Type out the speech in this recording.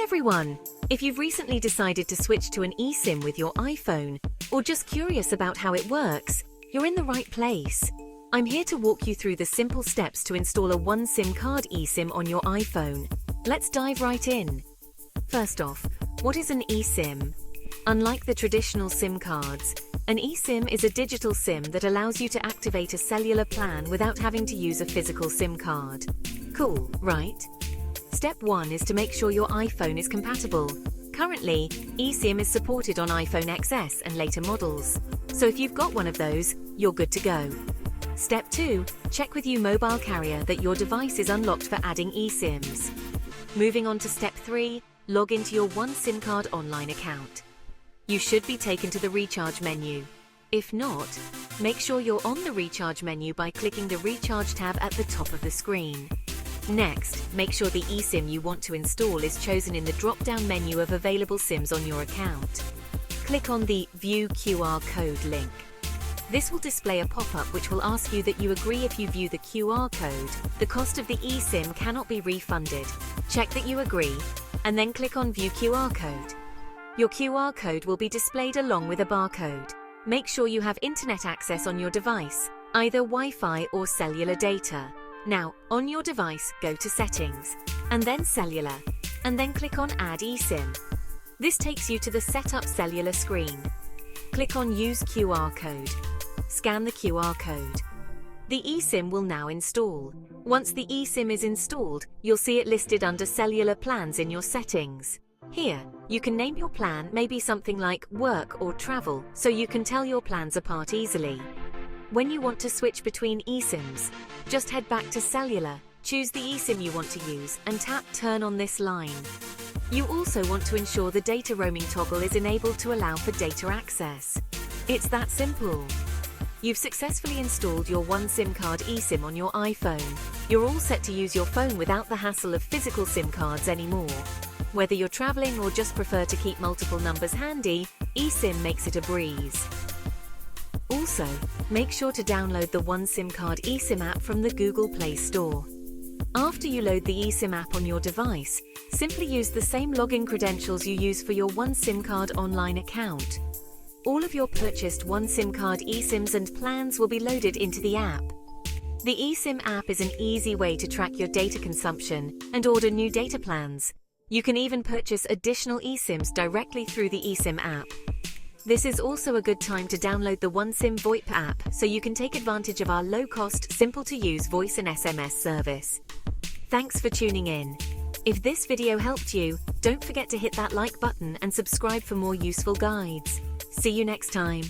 everyone! If you've recently decided to switch to an eSIM with your iPhone, or just curious about how it works, you're in the right place. I'm here to walk you through the simple steps to install a one SIM card eSIM on your iPhone. Let's dive right in. First off, what is an eSIM? Unlike the traditional SIM cards, an eSIM is a digital SIM that allows you to activate a cellular plan without having to use a physical SIM card. Cool, right? Step 1 is to make sure your iPhone is compatible. Currently, eSIM is supported on iPhone XS and later models, so if you've got one of those, you're good to go. Step 2, check with your mobile carrier that your device is unlocked for adding eSIMs. Moving on to step 3, log into your one SIM card online account. You should be taken to the recharge menu. If not, make sure you're on the recharge menu by clicking the recharge tab at the top of the screen. Next, make sure the eSIM you want to install is chosen in the drop-down menu of available SIMs on your account. Click on the View QR Code link. This will display a pop-up which will ask you that you agree. If you view the QR code, the cost of the eSIM cannot be refunded. Check that you agree, and then click on View QR Code. Your QR code will be displayed along with a barcode. Make sure you have internet access on your device, either Wi-Fi or cellular data. Now, on your device, go to Settings, and then Cellular, and then click on Add eSIM. This takes you to the Setup Cellular screen. Click on Use QR Code. Scan the QR code. The eSIM will now install. Once the eSIM is installed, you'll see it listed under Cellular Plans in your settings. Here, you can name your plan, maybe something like Work or Travel, so you can tell your plans apart easily. When you want to switch between eSIMs, just head back to Cellular, choose the eSIM you want to use, and tap Turn on this line. You also want to ensure the data roaming toggle is enabled to allow for data access. It's that simple. You've successfully installed your one SIM card eSIM on your iPhone. You're all set to use your phone without the hassle of physical SIM cards anymore. Whether you're traveling or just prefer to keep multiple numbers handy, eSIM makes it a breeze. Also, make sure to download the One SIM Card eSIM app from the Google Play Store. After you load the eSIM app on your device, simply use the same login credentials you use for your One SIM Card online account. All of your purchased One SIM Card eSIMs and plans will be loaded into the app. The eSIM app is an easy way to track your data consumption and order new data plans. You can even purchase additional eSIMs directly through the eSIM app. This is also a good time to download the OneSIM VoIP app so you can take advantage of our low-cost, simple-to-use voice and SMS service. Thanks for tuning in. If this video helped you, don't forget to hit that like button and subscribe for more useful guides. See you next time.